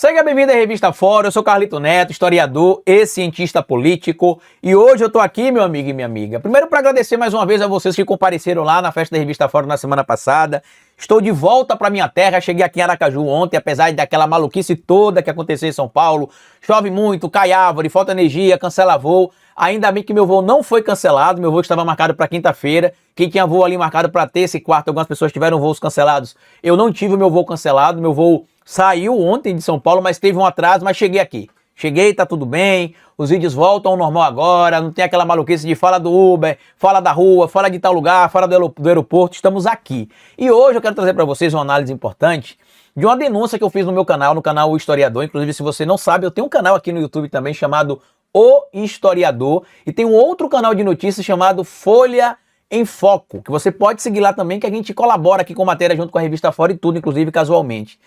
Seja bem-vindo à Revista Fora, eu sou Carlito Neto, historiador e cientista político, e hoje eu tô aqui, meu amigo e minha amiga, primeiro para agradecer mais uma vez a vocês que compareceram lá na festa da Revista Fora na semana passada. Estou de volta para minha terra, cheguei aqui em Aracaju ontem, apesar daquela maluquice toda que aconteceu em São Paulo, chove muito, cai árvore, falta energia, cancela voo. Ainda bem que meu voo não foi cancelado, meu voo estava marcado para quinta-feira. Quem tinha voo ali marcado para terça e quarta, algumas pessoas tiveram voos cancelados. Eu não tive o meu voo cancelado, meu voo saiu ontem de São Paulo, mas teve um atraso, mas cheguei aqui. Cheguei, tá tudo bem, os vídeos voltam ao normal agora, não tem aquela maluquice de fala do Uber, fala da rua, fala de tal lugar, fala do aeroporto, estamos aqui. E hoje eu quero trazer para vocês uma análise importante de uma denúncia que eu fiz no meu canal, no canal O Historiador. Inclusive, se você não sabe, eu tenho um canal aqui no YouTube também chamado O Historiador, e tem um outro canal de notícias chamado Folha em Foco, que você pode seguir lá também, que a gente colabora aqui com matéria junto com a Revista Fora e tudo, inclusive casualmente.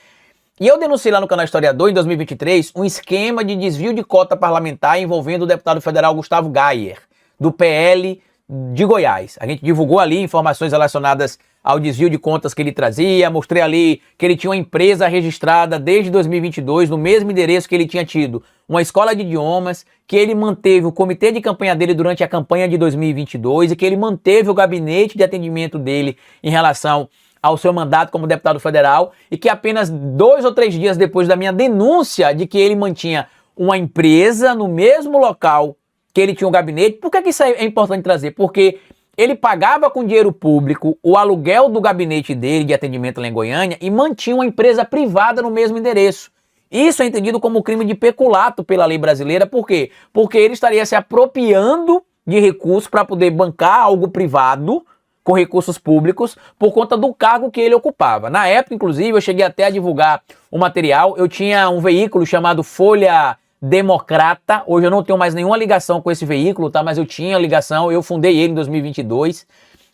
E eu denunciei lá no canal Historiador, em 2023, um esquema de desvio de cota parlamentar envolvendo o deputado federal Gustavo Gayer, do PL de Goiás. A gente divulgou ali informações relacionadas ao desvio de contas que ele trazia, mostrei ali que ele tinha uma empresa registrada desde 2022, no mesmo endereço que ele tinha tido uma escola de idiomas, que ele manteve o comitê de campanha dele durante a campanha de 2022 e que ele manteve o gabinete de atendimento dele em relação ao seu mandato como deputado federal, e que apenas 2 ou 3 dias depois da minha denúncia de que ele mantinha uma empresa no mesmo local que ele tinha um gabinete. Por que isso é importante trazer? Porque ele pagava com dinheiro público o aluguel do gabinete dele de atendimento lá em Goiânia e mantinha uma empresa privada no mesmo endereço. Isso é entendido como crime de peculato pela lei brasileira. Por quê? Porque ele estaria se apropriando de recursos para poder bancar algo privado com recursos públicos por conta do cargo que ele ocupava. Na época, inclusive, eu cheguei até a divulgar o material. Eu tinha um veículo chamado Folha Democrata. Hoje eu não tenho mais nenhuma ligação com esse veículo, tá? Mas eu tinha ligação, eu fundei ele em 2022.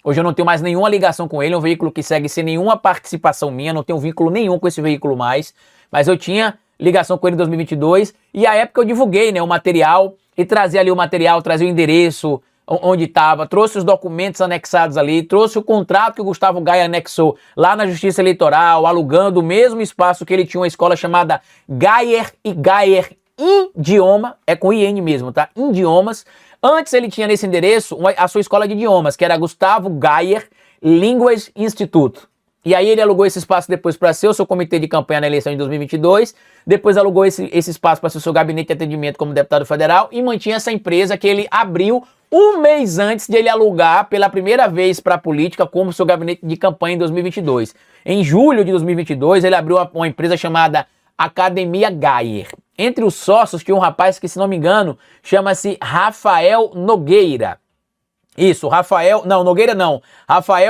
Hoje eu não tenho mais nenhuma ligação com ele, é um veículo que segue sem nenhuma participação minha, não tenho vínculo nenhum com esse veículo mais. Mas eu tinha ligação com ele em 2022 e à época eu divulguei, né, o material e trazia ali o material, trazia o endereço onde estava, trouxe os documentos anexados ali, trouxe o contrato que o Gustavo Gayer anexou lá na Justiça Eleitoral, alugando o mesmo espaço que ele tinha uma escola chamada Gayer e Gayer Idioma, é com IN mesmo, tá? Idiomas. Antes ele tinha nesse endereço a sua escola de idiomas, que era Gustavo Gayer Language Institute. E aí ele alugou esse espaço depois para ser o seu comitê de campanha na eleição de 2022, depois alugou esse espaço para ser o seu gabinete de atendimento como deputado federal e mantinha essa empresa que ele abriu um mês antes de ele alugar pela primeira vez para a política como seu gabinete de campanha em 2022. Em julho de 2022, ele abriu uma empresa chamada Academia Gayer. Entre os sócios tinha um rapaz que, se não me engano, chama-se Rafael Nogueira. Isso, Rafael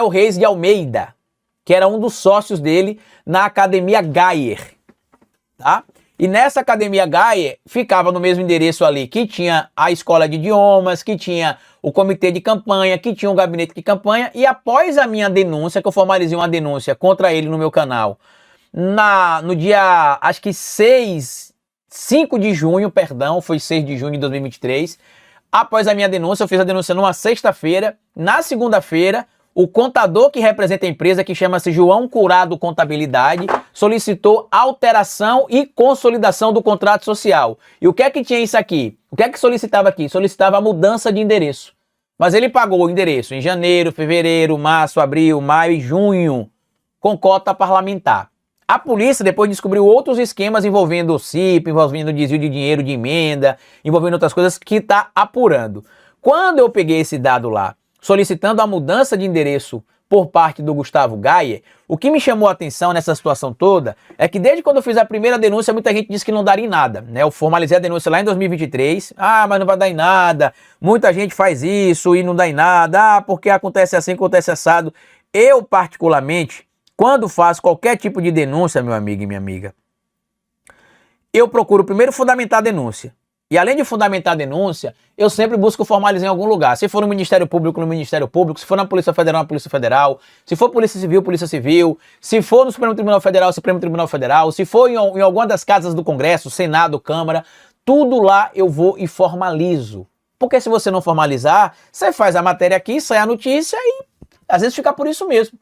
Reis de Almeida, que era um dos sócios dele na Academia Gayer, tá? E nessa Academia Gayer ficava no mesmo endereço ali, que tinha a escola de idiomas, que tinha o comitê de campanha, que tinha o gabinete de campanha. E após a minha denúncia, que eu formalizei uma denúncia contra ele no meu canal, no dia, acho que 5 de junho, perdão, foi 6 de junho de 2023. Após a minha denúncia, eu fiz a denúncia numa sexta-feira. Na segunda-feira, o contador que representa a empresa, que chama-se João Curado Contabilidade, solicitou alteração e consolidação do contrato social. E o que é que tinha isso aqui? O que é que solicitava aqui? Solicitava a mudança de endereço. Mas ele pagou o endereço em janeiro, fevereiro, março, abril, maio e junho, com cota parlamentar. A polícia depois descobriu outros esquemas envolvendo o CIP, envolvendo desvio de dinheiro de emenda, envolvendo outras coisas que está apurando. Quando eu peguei esse dado lá, solicitando a mudança de endereço por parte do Gustavo Gayer, o que me chamou a atenção nessa situação toda é que desde quando eu fiz a primeira denúncia, muita gente disse que não daria em nada, né? Eu formalizei a denúncia lá em 2023, mas não vai dar em nada, muita gente faz isso e não dá em nada, porque acontece assim, acontece assado. Eu, particularmente, quando faço qualquer tipo de denúncia, meu amigo e minha amiga, eu procuro primeiro fundamentar a denúncia. E além de fundamentar a denúncia, eu sempre busco formalizar em algum lugar. Se for no Ministério Público, no Ministério Público. Se for na Polícia Federal, na Polícia Federal. Se for Polícia Civil, Polícia Civil. Se for no Supremo Tribunal Federal, Supremo Tribunal Federal. Se for em alguma das casas do Congresso, Senado, Câmara, tudo lá eu vou e formalizo. Porque se você não formalizar, você faz a matéria aqui, sai a notícia e às vezes fica por isso mesmo.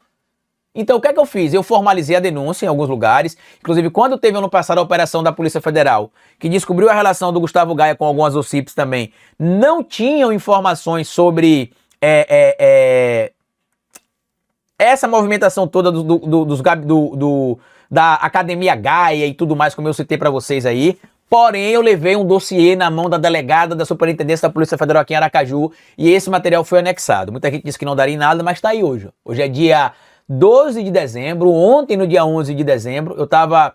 Então, o que é que eu fiz? Eu formalizei a denúncia em alguns lugares. Inclusive, quando teve ano passado a operação da Polícia Federal, que descobriu a relação do Gustavo Gaia com algumas OCIPs também, não tinham informações sobre essa movimentação toda da Academia Gaia e tudo mais, como eu citei para vocês aí. Porém, eu levei um dossiê na mão da delegada da Superintendência da Polícia Federal aqui em Aracaju e esse material foi anexado. Muita gente disse que não daria em nada, mas tá aí hoje. Hoje é dia 12 de dezembro, ontem no dia 11 de dezembro, eu estava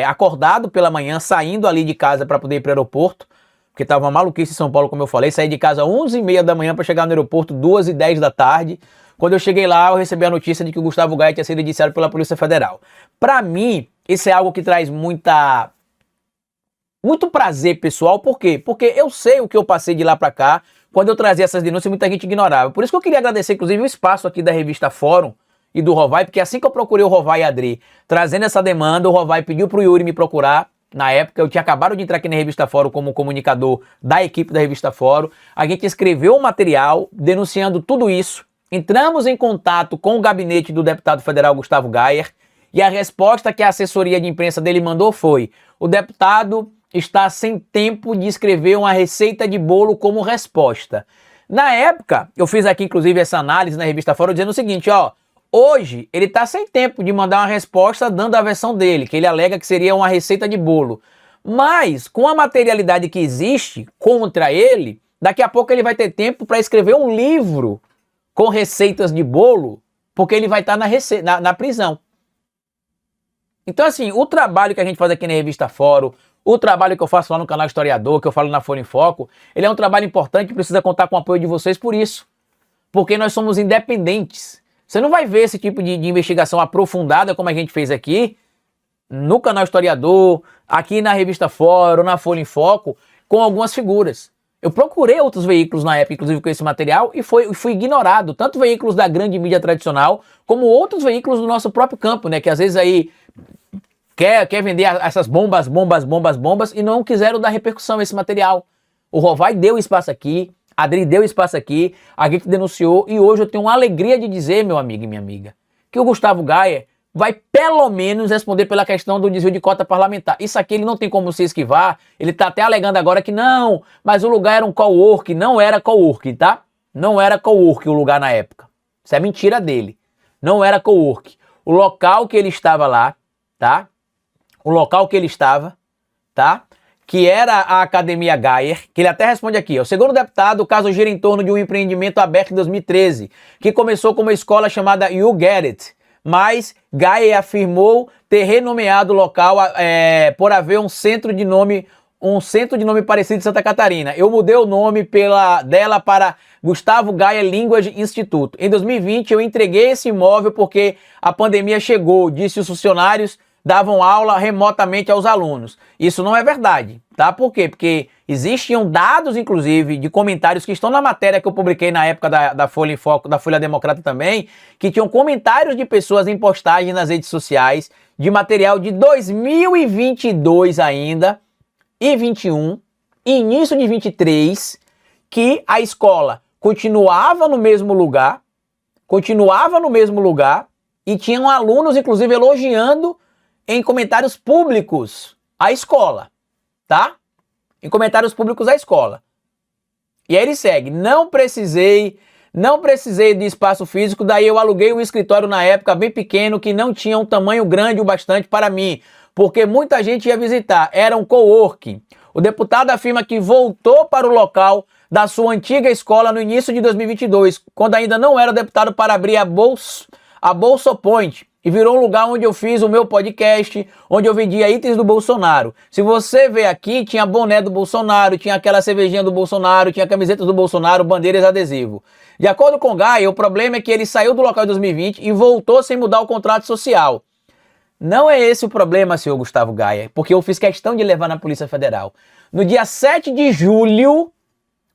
acordado pela manhã, saindo ali de casa para poder ir para o aeroporto, porque estava uma maluquice em São Paulo, como eu falei, saí de casa às 11h30 da manhã para chegar no aeroporto 2h10 da tarde. Quando eu cheguei lá, eu recebi a notícia de que o Gustavo Gaia tinha sido indiciado pela Polícia Federal. Para mim, isso é algo que traz muito prazer pessoal. Por quê? Porque eu sei o que eu passei de lá para cá. Quando eu trazia essas denúncias, muita gente ignorava. Por isso que eu queria agradecer, inclusive, o espaço aqui da revista Fórum e do Rovai, porque assim que eu procurei o Rovai e a Adri trazendo essa demanda, o Rovai pediu pro Yuri me procurar. Na época, eu tinha acabado de entrar aqui na revista Fórum como comunicador da equipe da revista Fórum. A gente escreveu um material denunciando tudo isso. Entramos em contato com o gabinete do deputado federal Gustavo Gaia e a resposta que a assessoria de imprensa dele mandou foi: o deputado está sem tempo de escrever uma receita de bolo como resposta. Na época, eu fiz aqui inclusive essa análise na revista Fórum dizendo o seguinte, ó, hoje ele está sem tempo de mandar uma resposta dando a versão dele, que ele alega que seria uma receita de bolo. Mas, com a materialidade que existe contra ele, daqui a pouco ele vai ter tempo para escrever um livro com receitas de bolo, porque ele vai estar na prisão. Então, assim, o trabalho que a gente faz aqui na revista Fórum, o trabalho que eu faço lá no canal Historiador, que eu falo na Folha em Foco, ele é um trabalho importante e precisa contar com o apoio de vocês por isso. Porque nós somos independentes. Você não vai ver esse tipo de investigação aprofundada como a gente fez aqui, no canal Historiador, aqui na revista Fórum, na Folha em Foco, com algumas figuras. Eu procurei outros veículos na época, inclusive com esse material, e fui ignorado. Tanto veículos da grande mídia tradicional, como outros veículos do nosso próprio campo, né? Que às vezes aí quer vender essas bombas, e não quiseram dar repercussão a esse material. O Rovai deu espaço aqui, a Adri deu espaço aqui, a gente denunciou, e hoje eu tenho uma alegria de dizer, meu amigo e minha amiga, que o Gustavo Gaia vai pelo menos responder pela questão do desvio de cota parlamentar. Isso aqui ele não tem como se esquivar, ele tá até alegando agora que não, mas o lugar era um coworking, não era coworking, tá? Não era coworking o lugar na época. Isso é mentira dele. Não era coworking. O local que ele estava lá, tá? O local que ele estava, tá? Que era a Academia Gaia, que ele até responde aqui, ó. Segundo o deputado, o caso gira em torno de um empreendimento aberto em 2013, que começou com uma escola chamada You Get It, mas Gaia afirmou ter renomeado o local por haver um centro de nome parecido de Santa Catarina. Eu mudei o nome dela para Gustavo Gaia Language Institute. Em 2020, eu entreguei esse imóvel porque a pandemia chegou, disse os funcionários davam aula remotamente aos alunos. Isso não é verdade, tá? Por quê? Porque existiam dados, inclusive, de comentários que estão na matéria que eu publiquei na época da Folha em Foco, da Folha Democrata também, que tinham comentários de pessoas em postagens nas redes sociais, de material de 2022 ainda, e 21, início de 23, que a escola continuava no mesmo lugar, e tinham alunos, inclusive, elogiando em comentários públicos a escola, tá? Em comentários públicos a escola. E aí ele segue, não precisei de espaço físico, daí eu aluguei um escritório na época bem pequeno que não tinha um tamanho grande o bastante para mim, porque muita gente ia visitar, era um coworking. O deputado afirma que voltou para o local da sua antiga escola no início de 2022, quando ainda não era deputado, para abrir a Bolsa Point, e virou um lugar onde eu fiz o meu podcast, onde eu vendia itens do Bolsonaro. Se você ver aqui, tinha boné do Bolsonaro, tinha aquela cervejinha do Bolsonaro, tinha camisetas do Bolsonaro, bandeiras, adesivo. De acordo com o Gaia, o problema é que ele saiu do local em 2020 e voltou sem mudar o contrato social. Não é esse o problema, senhor Gustavo Gaia, porque eu fiz questão de levar na Polícia Federal. No dia 7 de julho,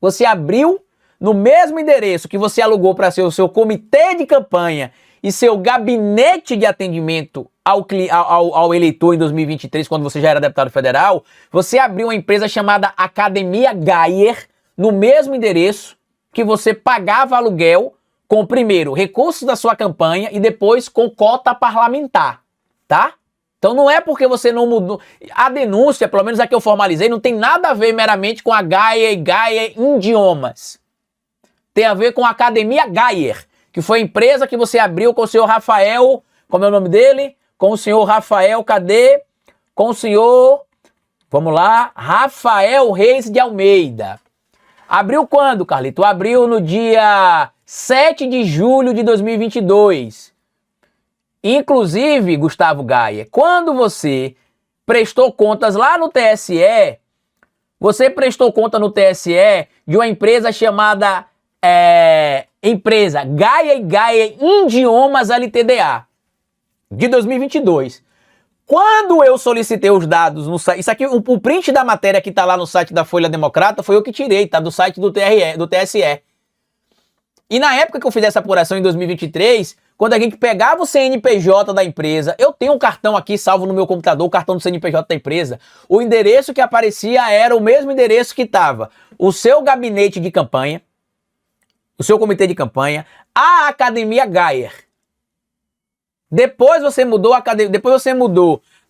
você abriu no mesmo endereço que você alugou para ser o seu comitê de campanha e seu gabinete de atendimento ao eleitor em 2023, quando você já era deputado federal, você abriu uma empresa chamada Academia Gaia no mesmo endereço que você pagava aluguel com, primeiro, recursos da sua campanha e depois com cota parlamentar, tá? Então não é porque você não mudou. A denúncia, pelo menos a que eu formalizei, não tem nada a ver meramente com a Gaia e Gaia Idiomas. Tem a ver com a Academia Gaia, que foi a empresa que você abriu com o senhor Rafael, como é o nome dele? Com o senhor Rafael, cadê? Com o senhor, vamos lá, Rafael Reis de Almeida. Abriu quando, Carlito? Abriu no dia 7 de julho de 2022. Inclusive, Gustavo Gaia, quando você prestou contas lá no TSE, você prestou conta no TSE de uma empresa chamada empresa Gaia e Gaia Idiomas Ltda, de 2022. Quando eu solicitei os dados no site, isso aqui, o print da matéria que está lá no site da Folha Democrata foi eu que tirei, tá? Do site do TSE. E na época que eu fiz essa apuração em 2023, quando a gente pegava o CNPJ da empresa, eu tenho um cartão aqui salvo no meu computador, o cartão do CNPJ da empresa, o endereço que aparecia era o mesmo endereço que estava o seu gabinete de campanha, o seu comitê de campanha, a Academia Gaia. Depois você mudou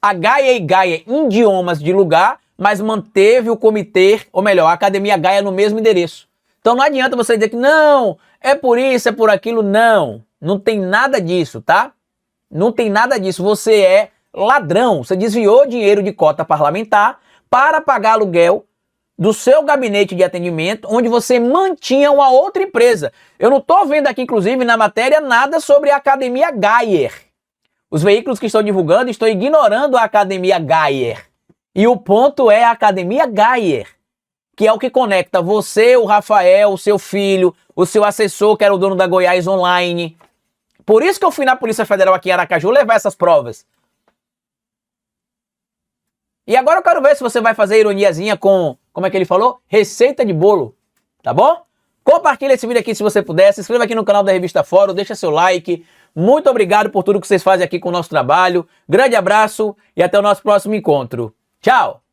a Gaia e Gaia Idiomas de lugar, mas manteve o comitê, ou melhor, a Academia Gaia no mesmo endereço. Então não adianta você dizer que não, é por isso, é por aquilo, não. Não tem nada disso, tá? Não tem nada disso. Você é ladrão. Você desviou dinheiro de cota parlamentar para pagar aluguel do seu gabinete de atendimento, onde você mantinha uma outra empresa. Eu não estou vendo aqui, inclusive, na matéria, nada sobre a Academia Gaia. Os veículos que estão divulgando estão ignorando a Academia Gaia. E o ponto é a Academia Gaia, que é o que conecta você, o Rafael, o seu filho, o seu assessor, que era o dono da Goiás Online. Por isso que eu fui na Polícia Federal aqui em Aracaju levar essas provas. E agora eu quero ver se você vai fazer ironiazinha com, como é que ele falou? Receita de bolo, tá bom? Compartilha esse vídeo aqui se você puder, se inscreva aqui no canal da Revista Fórum, deixa seu like. Muito obrigado por tudo que vocês fazem aqui com o nosso trabalho. Grande abraço e até o nosso próximo encontro. Tchau!